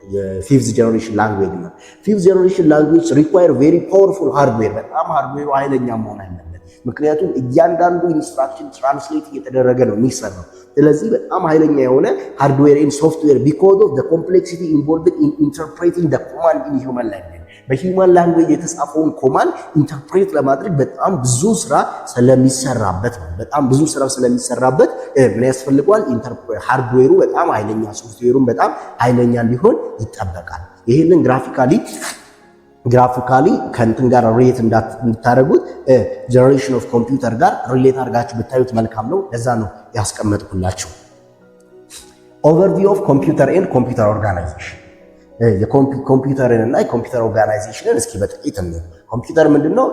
የፊፍዝ ጀነሬሽን ላንጉዌጅ ነው። ፊፍዝ ጀነሬሽን ላንጉዌጅ ሪኳየር ቬሪ ፓወርፉል ሃርድዌር፣ በጣም ሃርድዌሩ ኃይለኛ መሆን አለበት። ምክንያቱም እያንዳንዱ ኢንስትራክሽን ትራንስሌት እየተደረገ ነው የሚሰራው። ስለዚህ በጣም ኃይለኛ የሆነ ሃርድዌር ኤንድ ሶፍትዌር ቢኮዝ ኦፍ ዘ ኮምፕሌክሲቲ ኢንቮልቭድ ኢን ኢንተርፕሬቲንግ ዘ ኮማንድ ኢን ሂውማን ላንጉዌጅ። በሂውማን ላንጉዌጅ የተጻፈውን ኮማንድ ኢንተርፕሬት ለማድረግ በጣም ብዙ ስራ ስለሚሰራበት ነው። በጣም ብዙ ስራ ስለሚሰራበት ምን ያስፈልገዋል? ሃርድዌሩ በጣም ኃይለኛ፣ ሶፍትዌሩን በጣም ኃይለኛ ሊሆን ይጠበቃል። ይሄንን ግራፊካሊ ከእንትን ጋር ሪሌት እንድታደርጉት ጀነሬሽን ኦፍ ኮምፒውተር ጋር ሪሌት አድርጋችሁ ብታዩት መልካም ነው። ለዛ ነው ያስቀመጥኩላችሁ። ኦቨርቪው ኦፍ ኮምፒውተር ኤንድ ኮምፒውተር ኦርጋናይዜሽን። የኮምፒውተርን እና የኮምፒውተር ኦርጋናይዜሽንን እስኪ በጥቂት እንየው። ኮምፒውተር ምንድነው?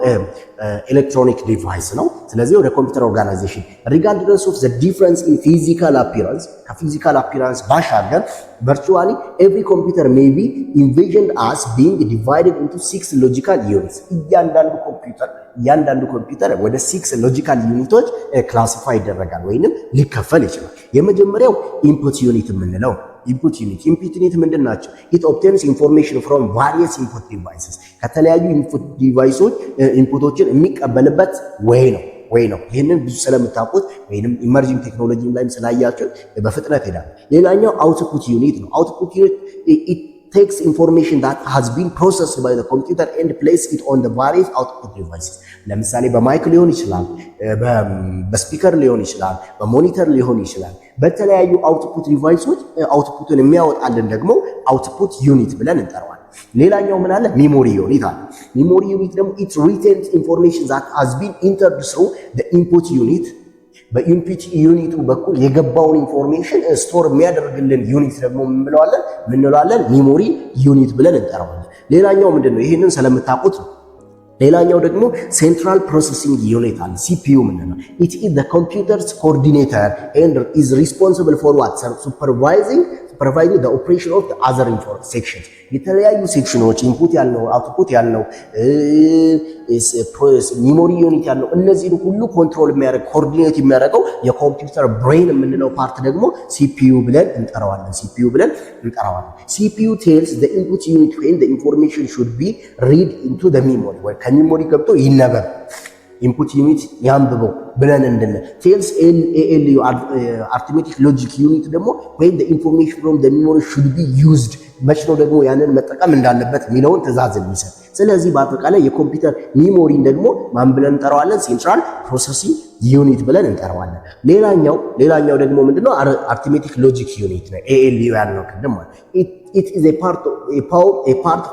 ኤሌክትሮኒክ ዲቫይስ ነው። ስለዚህ ወደ ኮምፒውተር ኦርጋናይዜሽን ሪጋርድለስ ኦፍ ዘ ዲፍረንስ ኢን ፊዚካል አፒራንስ፣ ከፊዚካል አፒራንስ ባሻገር ቨርቹዋሊ ኤቭሪ ኮምፒውተር ሜይ ቢ ኢንቪዥንድ አስ ቢንግ ዲቫይድድ ኢንቱ 6 ሎጂካል ዩኒትስ። እያንዳንዱ ኮምፒውተር ወደ 6 ሎጂካል ዩኒቶች ክላሲፋይ ይደረጋል ወይንም ሊከፈል ይችላል። የመጀመሪያው ኢንፑት ዩኒት የምንለው ኢንፑት ዩኒት ምንድን ናቸው? ኢት ኦብቴንስ ኢንፎርሜሽን ፍሮም ቫሪየስ ኢንፑት ዲቫይስስ፣ ከተለያዩ ኢንፑት ዲቫይሶች ኢንፑቶችን የሚቀበልበት ወይ ነው። ይህንን ብዙ ስለምታውቁት ወይንም ኢመርጂንግ ቴክኖሎጂ ላይም ስላያችሁ በፍጥነት ሄዳል። ሌላኛው አውትፑት ዩኒት ነው። አውትፑት ዩኒት ኢት takes information that has been processed by the computer and place it on the various output devices። ለምሳሌ በማይክ ሊሆን ይችላል፣ በስፒከር ሊሆን ይችላል፣ በሞኒተር ሊሆን ይችላል። በተለያዩ አውትፑት ዲቫይሶች አውትፑትን የሚያወጣልን ደግሞ አውትፑት ዩኒት ብለን እንጠራዋለን። ሌላኛው ምን አለ? ሚሞሪ ዩኒት አለ። ሚሞሪ ዩኒት ደግሞ it retains information that has been entered through the input unit። በኢንፑት ዩኒቱ በኩል የገባውን ኢንፎርሜሽን ስቶር የሚያደርግልን ዩኒት ደግሞ ምን እንለዋለን? ሚሞሪ ዩኒት ብለን እንጠራዋለን። ሌላኛው ምንድነው? ይሄንን ስለምታውቁት ነው። ሌላኛው ደግሞ ሴንትራል ፕሮሰሲንግ ዩኒት አለ፣ ሲፒዩ ምንድነው? it is the computer's coordinator and is responsible for what? supervising the operation of the other sections። የተለያዩ ሴክሽኖች ኢንፑት ያልነው፣ አውትፑት ያልነው፣ ሚሞሪ ዩኒት ያልነው እነዚህን ሁሉ ኮንትሮል የሚያደርግ ኮኦርዲኔት የሚያደርገው የኮምፒውተር ብሬን የምንለው ፓርት ደግሞ ሲፒዩ ብለን እንጠራዋለን። ሲፒዩ ቴልስ the input unit when the information should be read into the memory፣ ወይ ከሚሞሪ ገብቶ ይነበብ፣ ኢንፑት ዩኒት ያንብበው ብለን እንድን ቴልስ ኤኤልዩ አርትሜቲክ ሎጂክ ዩኒት ደግሞ when the information from the memory should be used፣ መች ነው ደግሞ ያንን መጠቀም እንዳለበት የሚለውን ትእዛዝ የሚሰጥ። ስለዚህ በአጠቃላይ የኮምፒውተር ሚሞሪን ደግሞ ማን ብለን እንጠራዋለን? ሴንትራል ፕሮሰሲንግ ዩኒት ብለን እንጠራዋለን። ሌላኛው ደግሞ ምንድነው? አርትሜቲክ ሎጂክ ዩኒት ነው፣ ኤኤልዩ ያልነው ቅድም ማለት it is a part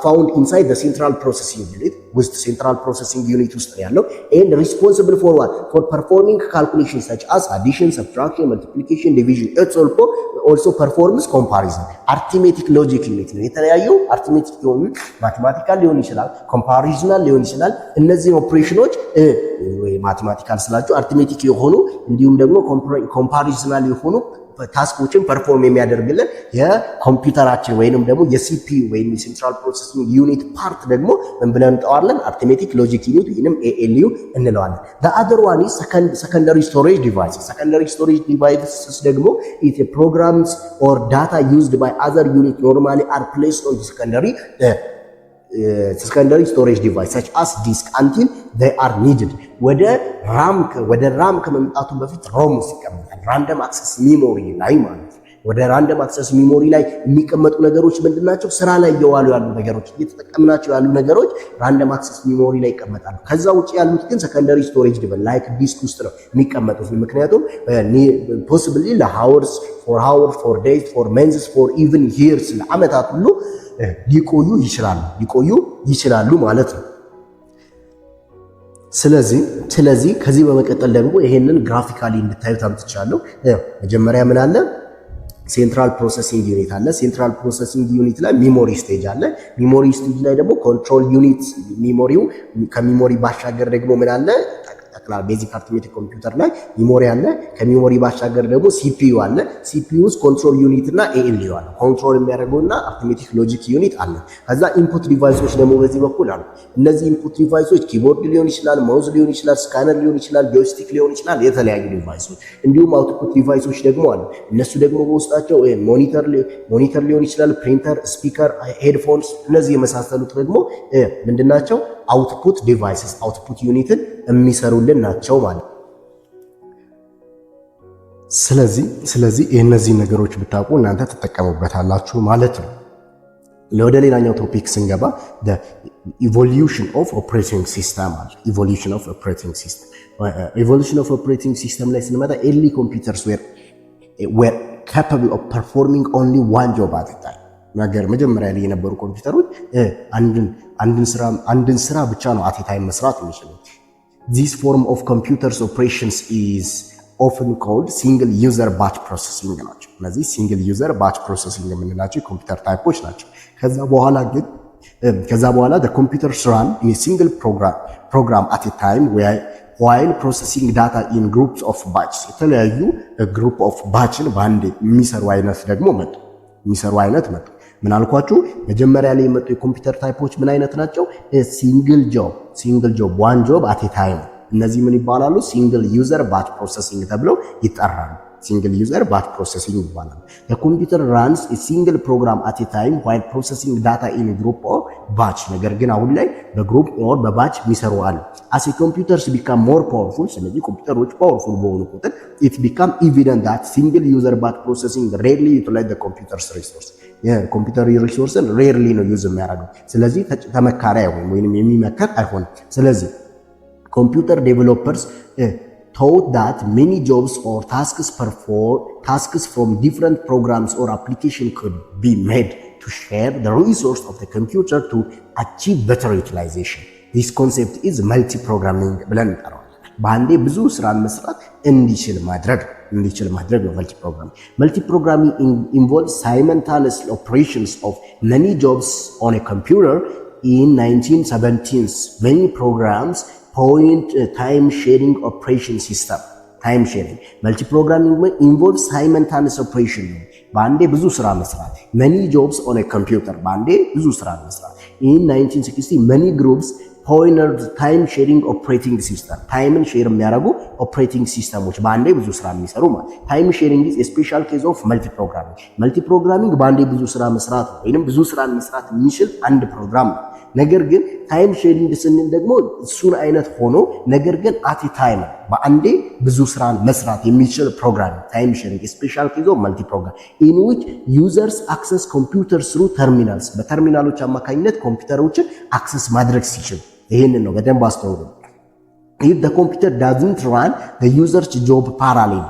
found inside the central processing unit ውስጥ ሴንትራል ፕሮሰሲንግ ዩኒት ውስጥ ያለው and responsible for what? for performing calculations such as addition, subtraction, multiplication, division. it also performs comparison። arithmetic logic unit ነው። የተለያዩ arithmetic የሆኑ ማቴማቲካል ሊሆን ይችላል፣ ኮምፓሪዥናል ሊሆን ይችላል። እነዚህ ኦፕሬሽኖች ማቴማቲካል ስላችሁ arithmetic የሆኑ እንዲሁም ደግሞ ኮምፓሪዥናል የሆኑ ታስኮችን ፐርፎርም የሚያደርግልን የኮምፒውተራችን ወይንም ደግሞ የሲፒዩ ወይም የሴንትራል ፕሮሰሲንግ ዩኒት ፓርት ደግሞ ምን ብለን እንጠራዋለን? አርትሜቲክ ሎጂክ ዩኒት ወይንም ኤኤልዩ እንለዋለን። the other one is secondary storage devices። secondary storage devices ደግሞ it programs or data used by other unit normally are placed on the secondary storage device such as disk until they are needed። ወደ ራም ከመምጣቱ በፊት ሮም ውስጥ ይቀመጣል፣ ራንደም አክሰስ ሚሞሪ ላይ ማለት ነው። ወደ ራንደም አክሰስ ሚሞሪ ላይ የሚቀመጡ ነገሮች ምንድናቸው? ስራ ላይ እየዋሉ ያሉ ነገሮች፣ እየተጠቀምናቸው ያሉ ነገሮች ራንደም አክሰስ ሚሞሪ ላይ ይቀመጣሉ። ከዛ ውጪ ያሉት ግን ሰከንደሪ ስቶሬጅ ዲቫይስ ላይክ ዲስክ ውስጥ ነው የሚቀመጡት። ምክንያቱም ፖሲብሊ ለሃወርስ ፎር ዴይዝ ፎር መንዝስ ፎር ኢቭን ይርስ ለአመታት ሁሉ ሊቆዩ ይችላሉ ማለት ነው። ስለዚህ ከዚህ በመቀጠል ደግሞ ይሄንን ግራፊካሊ እንድታዩት አምጥቻለሁ። መጀመሪያ ምን አለ? ሴንትራል ፕሮሰሲንግ ዩኒት አለ። ሴንትራል ፕሮሰሲንግ ዩኒት ላይ ሚሞሪ ስቴጅ አለ። ሚሞሪ ስቴጅ ላይ ደግሞ ኮንትሮል ዩኒት፣ ሚሞሪው ከሚሞሪ ባሻገር ደግሞ ምን አለ? ጠቅላላ ቤዚክ አርትሜቲክ ኮምፒውተር ላይ ሚሞሪ አለ። ከሚሞሪ ባሻገር ደግሞ ሲፒዩ አለ። ሲፒዩ ውስጥ ኮንትሮል ዩኒት እና ኤኤልዩ አለ። ኮንትሮል የሚያደርገውና አርትሜቲክ ሎጂክ ዩኒት አለ። ከዛ ኢንፑት ዲቫይሶች ደግሞ በዚህ በኩል አሉ። እነዚህ ኢንፑት ዲቫይሶች ኪቦርድ ሊሆን ይችላል፣ ማውዝ ሊሆን ይችላል፣ ስካነር ሊሆን ይችላል፣ ጆይስቲክ ሊሆን ይችላል፣ የተለያዩ ዲቫይሶች። እንዲሁም አውትፑት ዲቫይሶች ደግሞ አሉ። እነሱ ደግሞ በውስጣቸው ሞኒተር ሊሆን ይችላል፣ ፕሪንተር፣ ስፒከር፣ ሄድፎንስ እነዚህ የመሳሰሉት ደግሞ ምንድናቸው? አውትፑት ዲቫይስስ አውትፑት ዩኒትን የሚሰሩልን ናቸው ማለት ነው። ስለዚህ እነዚህ ነገሮች ብታውቁ እናንተ ትጠቀሙበታላችሁ ማለት ነው። ወደ ሌላኛው ቶፒክ ስንገባ ኢቮሉሽን ኦፍ ኦፕሬቲንግ ሲስተም አለ። ኢቮሉሽን ኦፍ ኦፕሬቲንግ ሲስተም ላይ ስንመጣ ኤርሊ ኮምፒውተርስ ዌር ካፓብል ኦፍ ፐርፎርሚንግ ኦንሊ ዋን ጆብ አት ኤ ታይም። መጀመሪያ ላይ የነበሩ ኮምፒውተሮች አንድን ስራ ብቻ ነው አት ኤ ታይም መስራት የሚችሉት። ዚስ ፎርም ኦፍ ኮምፒውተርስ ኦፕሬሽንስ ኢዝ ኦፍን ኮልድ ሲንግል ዩዘር ባች ፕሮሰሲንግ ናቸው። እነዚህ ሲንግል ዩዘር ባች ፕሮሰሲንግ የምንላቸው የኮምፒውተር ታይፖች ናቸው። ከዛ በኋላ the computers run in a single program at a time while processing data in groups of batches። የተለያዩ ግሩፕ ኦፍ ባችን በአንድ የሚሰሩ አይነት መጡ። ምን አልኳችሁ? መጀመሪያ ላይ የመጡ የኮምፒውተር ታይፖች ምን አይነት ናቸው? ሲንግል ጆብ ዋን ጆብ አት ኤ ታይም። እነዚህ ምን ይባላሉ? ሲንግል ዩዘር ባች ፕሮሰሲንግ ተብለው ይጠራሉ። ሲንግል ዩዘር ባች ፕሮሰሲንግ ይባላል። the computer runs a single program at a time while processing data in a group or batch። ነገር ግን አሁን ላይ በግሩፕ ኦር በባች የሚሰሩ አሉ። as a computers become more powerful፣ ስለዚህ ኮምፒውተሮች ፓወርፉል በሆኑ ቁጥር it become evident that single user batch processing rarely utilize the computer's resource። የኮምፒውተር ሪሶርስን ሬርሊ ነው ዩዝ የሚያደርገው። ስለዚህ ተመካሪ አይሆንም ወይንም የሚመከር አይሆንም። ስለዚህ computer developers thought that many jobs or tasks from different programs or applications could be made to share the resource of the computer to achieve better utilization. This concept is multi-programming ብለን እንጠራዋለን። በአንዴ ብዙ ስራን መስራት እንዲችል ማድረግ ነው multi-programming involves simultaneous operations of many jobs on a computer. In 1970s, many programs point time sharing operation system. time sharing multi-programming involves simultaneous operation በአንዴ ብዙ ስራ መስራት። many jobs on a computer በአንዴ ብዙ ስራ መስራት። in 1960 many groups pioneered time sharing operating system። ታይምን ሼር የሚያደርጉ ኦፕሬቲንግ ሲስተሞች በአንዴ ብዙ ስራ የሚሰሩ ማለት። ታይም ሼሪንግ is a special case of multi-programming በአንዴ ብዙ ስራ መስራት ወይንም ብዙ ስራ መስራት የሚችል አንድ ፕሮግራም ነው። ነገር ግን ታይም ሼሪንግ ስንል ደግሞ እሱን አይነት ሆኖ ነገር ግን አት ታይም በአንዴ ብዙ ስራን መስራት የሚችል ፕሮግራም ታይም ሼሪንግ ስፔሻል ኬዝ ኦፍ መልቲ ፕሮግራም ኢን ዊች ዩዘርስ አክሰስ ኮምፒውተርስ ትሩ ተርሚናልስ በተርሚናሎች አማካኝነት ኮምፒውተሮችን አክሰስ ማድረግ ሲችል ይሄንን ነው በደንብ አስተውሉ። if the computer doesn't run the user's job parallelly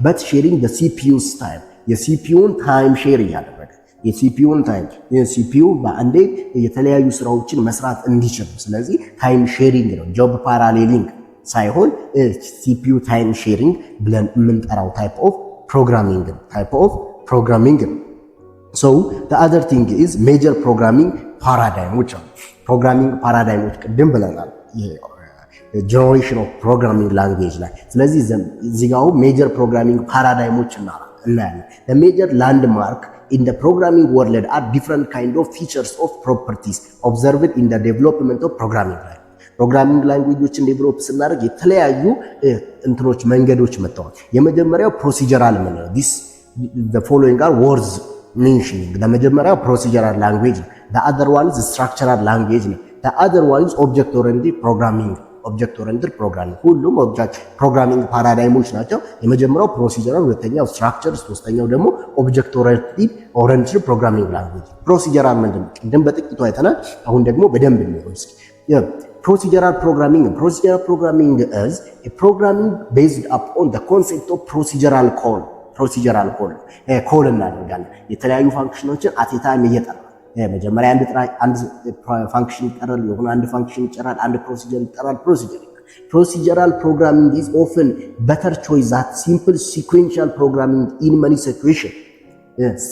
but sharing the CPU's time የሲፒዩን ታይም ሼር እያደረገ የሲፒዩን ታይም የሲፒዩ በአንዴ የተለያዩ ስራዎችን መስራት እንዲችል ስለዚህ ታይም ሼሪንግ ነው ጆብ ፓራሌሊንግ ሳይሆን ሲፒዩ ታይም ሼሪንግ ብለን የምንጠራው ታይፕ ኦፍ ፕሮግራሚንግ so the other thing is major programming paradigm which are ፕሮግራሚንግ ፓራዳይሞች ቅድም ብለናል ጀነሬሽን ኦፍ ፕሮግራሚንግ ላንጉዌጅ ላይ ስለዚህ እዚህ ጋር ሜጀር ፕሮግራሚንግ ፓራዳይሞች እናያለን the major landmark in the programming world are different kind of features of properties observed in the development of programming language ፕሮግራሚንግ ላንጉዌጆችን ዴቨሎፕ ስናደርግ የተለያዩ እንትኖች መንገዶች መጥተዋል የመጀመሪያው ፕሮሲጀራል ነው this the following are words mentioning the መጀመሪያው ፕሮሲጀራል ላንጉዌጅ the other one is structural language the other one is object oriented programming ሁሉም ኦብጀክት ፕሮግራሚንግ ፓራዳይሞች ናቸው የመጀመሪያው ፕሮሲጀራል ሁለተኛው ስትራክቸር ሶስተኛው ደግሞ ኦብጀክት ኦሪየንትድ ፕሮግራሚንግ ላንጉዌጅ ፕሮሲጀራል ምንድነው ቅድም በጥቂቱ አይተናል አሁን ደግሞ በደንብ እንየው እስኪ procedural programming is a programming based upon the concept of procedural call ኮል እናደርጋለን የተለያዩ ፋንክሽኖችን አት ኤ ታይም እየጠራ መጀመሪያ አንድ ፋንክሽን ይጠራል የሆነ አንድ ፋንክሽን ይጠራል አንድ ፕሮሲጀር ይጠራል procedural programming is often better choice that simple sequential programming in many situations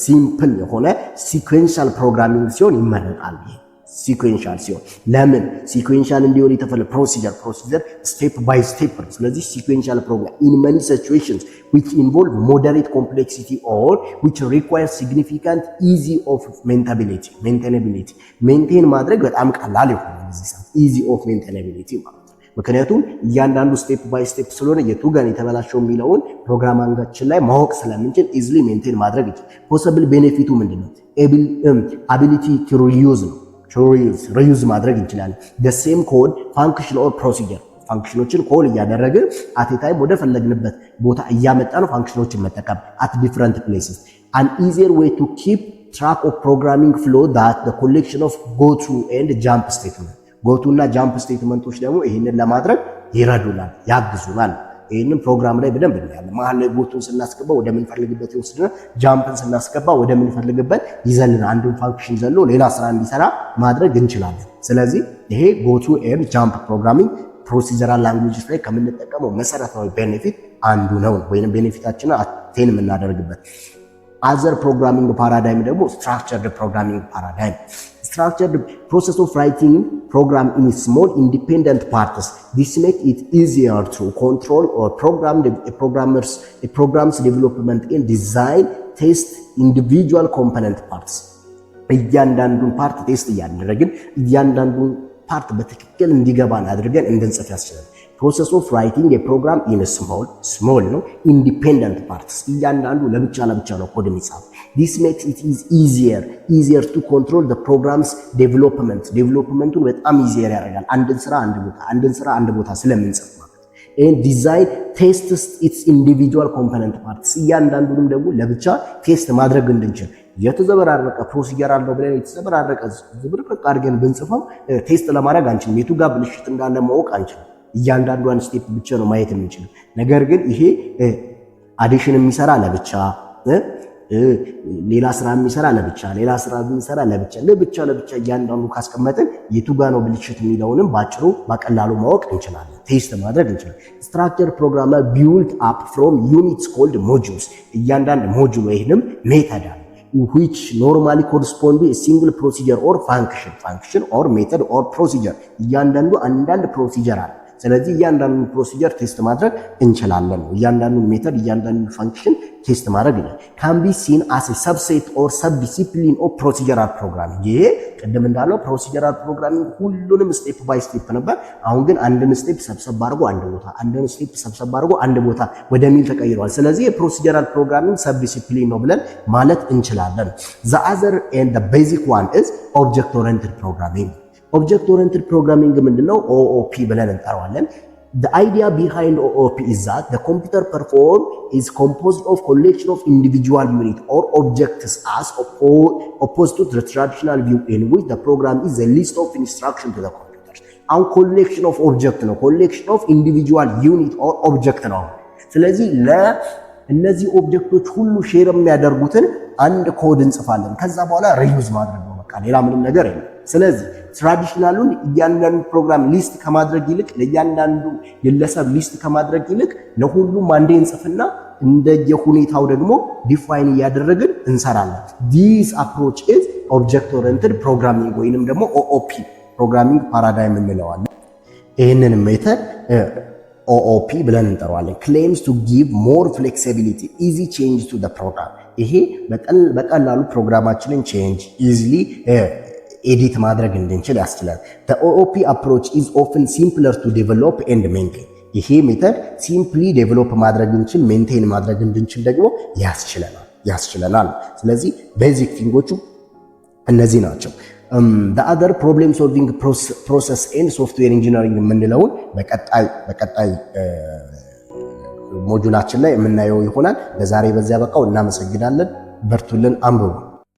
ሲምፕል የሆነ sequential programming ሲሆን ይመረጣል ሲኩዌንሻል ሲሆን ለምን ሲኩዌንሻል እንዲሆን የተፈለገ ፕሮሲጀር ስቴፕ ባይ ስቴፕ ነው። ስለዚህ ሲኩዌንሻል ፕሮግራም in many situations which involve moderate complexity or which require significant easy of maintainability ሜንቴን ማድረግ በጣም ቀላል ይሆናል በዚህ ሰዓት easy of maintainability ማለት ነው። ምክንያቱም እያንዳንዱ ስቴፕ ባይ ስቴፕ ስለሆነ የቱ ጋር የተበላሸው የሚለውን ፕሮግራማንጋችን ላይ ማወቅ ስለምንችል ኢዝሊ ሜንቴን ማድረግ ይችላል። ፖሲብል ቤኔፊቱ ምንድነው? ability to reuse ነው። ሪዩዝ ማድረግ እንችላለን። the same code function or procedure ፋንክሽኖችን ኮል እያደረግን at a time ወደ ፈለግንበት ቦታ እያመጣ ነው ፋንክሽኖችን መጠቀም at different places an easier way to keep track of programming flow that the collection of go to and jump statement go to እና jump statementዎች ደግሞ ይሄንን ለማድረግ ይረዱናል ያግዙናል። ይሄንን ፕሮግራም ላይ በደንብ እናያለን። መሀል ላይ ጎቱን ስናስገባ ወደ ምን ፈልግበት ይወስድና ጃምፕን ስናስገባ ወደ ምን ፈልግበት ይዘልና አንዱን ፋንክሽን ዘሎ ሌላ ስራ እንዲሰራ ማድረግ እንችላለን። ስለዚህ ይሄ ጎቱ ኤንድ ጃምፕ ፕሮግራሚንግ ፕሮሲጀራል ላንጉዌጅስ ላይ ከምንጠቀመው መሰረታዊ ቤኔፊት አንዱ ነው ወይንም ቤኔፊታችንን አቴን የምናደርግበት። አዘር ፕሮግራሚንግ ፓራዳይም ደግሞ ስትራክቸርድ ፕሮግራሚንግ ፓራዳይም structured process of writing program in small independent parts. This makes it easier to control or program a program's development and design test individual component parts. እያንዳንዱን ፓርት ቴስት እያደረግን እያንዳንዱን ፓርት በትክክል እንዲገባን አድርገን እንድንጽፍ ያስችላል። process of writing a program in a small ነው independent parts እያንዳንዱ ለብቻ ነው ኮድ የሚጻፍ this makes it easier to control the program's developmentን በጣም easier ያደርጋል አንድን ስራ አንድ ቦታ ስለምንጽፍ ማለት and design tests its individual component parts እያንዳንዱንም ደግሞ ለብቻ ቴስት ማድረግ እንድንችል የተዘበራረቀ ፕሮሲጀር አለው ብለን የተዘበራረቀ ዝብርቅርቅ አድርገን ብንጽፈው ቴስት ለማድረግ አንችልም የቱ ጋር ብልሽት እንዳለ ማወቅ አንችልም እያንዳንዷን ስቴፕ ብቻ ነው ማየት የምንችለው። ነገር ግን ይሄ አዲሽን የሚሰራ ለብቻ ሌላ ስራ የሚሰራ ለብቻ እያንዳንዱ ካስቀመጥን የቱ ጋር ነው ብልሽት የሚለውንም ባጭሩ በቀላሉ ማወቅ እንችላለን ቴስት ማድረግ እንችላለን። ስትራክቸር ፕሮግራመር built up from units called modules እያንዳንዱ ሞጁል ወይንም ሜተድ አለ which normally correspond to a single procedure or function or method or procedure እያንዳንዱ አንዳንድ ፕሮሲጀር አለ። ስለዚህ እያንዳንዱ ፕሮሲጀር ቴስት ማድረግ እንችላለን ነው እያንዳንዱ ሜተድ እያንዳንዱ ፋንክሽን ቴስት ማድረግ ነው can be seen as a subset or subdiscipline of procedural programming ይሄ ቀደም እንዳለው ፕሮሲጀራል ፕሮግራሚንግ ሁሉንም ስቴፕ ባይ ስቴፕ ነበር። አሁን ግን አንድን ስቴፕ ሰብሰብ አድርጎ አንድ ቦታ ወደሚል ተቀይሯል። ስለዚህ የፕሮሲጀራል ፕሮግራሚንግ ሰብ ዲሲፕሊን ነው ብለን ማለት እንችላለን። the other and the basic one is object oriented programming object oriented programming ምንድነው? OOP ብለን እንጠራዋለን። The idea behind OOP is that the computer program is composed of collection of individual units or objects as opposed to the traditional view in which the program is a list of instructions to the computer. Our collection of object ነው collection of individual unit or object ነው። ስለዚህ ለእነዚህ ኦብጀክቶች ሁሉ ሼር የሚያደርጉትን አንድ ኮድ እንጽፋለን። ከዛ በኋላ ሪዩዝ ማድረግ ነው በቃ ሌላ ምንም ነገር የለም። ስለዚህ ትራዲሽናሉን እያንዳንዱ ፕሮግራም ሊስት ከማድረግ ይልቅ ለእያንዳንዱ ግለሰብ ሊስት ከማድረግ ይልቅ ለሁሉም አንዴ እንጽፍና እንደየሁኔታው ደግሞ ዲፋይን እያደረግን እንሰራለን። this approach is object oriented programming ወይንም ደግሞ OOP ፕሮግራሚንግ ፓራዳይም እንለዋለን። ይሄንን ሜተድ OOP ብለን እንጠራዋለን። claims to give more flexibility easy change to the program ይሄ በቀላሉ ፕሮግራማችንን change easily ኤዲት ማድረግ እንድንችል ያስችላል። the OOP approach is often simpler to develop and maintain ይሄ ሜተድ ሲምፕሊ ዴቨሎፕ ማድረግ እንችል ሜንቴን ማድረግ እንድንችል ደግሞ ያስችለናል። ስለዚህ ቤዚክ ቲንጎቹ እነዚህ ናቸው። the other problem solving process and software engineering የምንለውን በቀጣይ ሞጁላችን ላይ የምናየው ይሆናል። ለዛሬ በዚያ በቃው። እናመሰግናለን። በርቱልን፣ አንብቡ።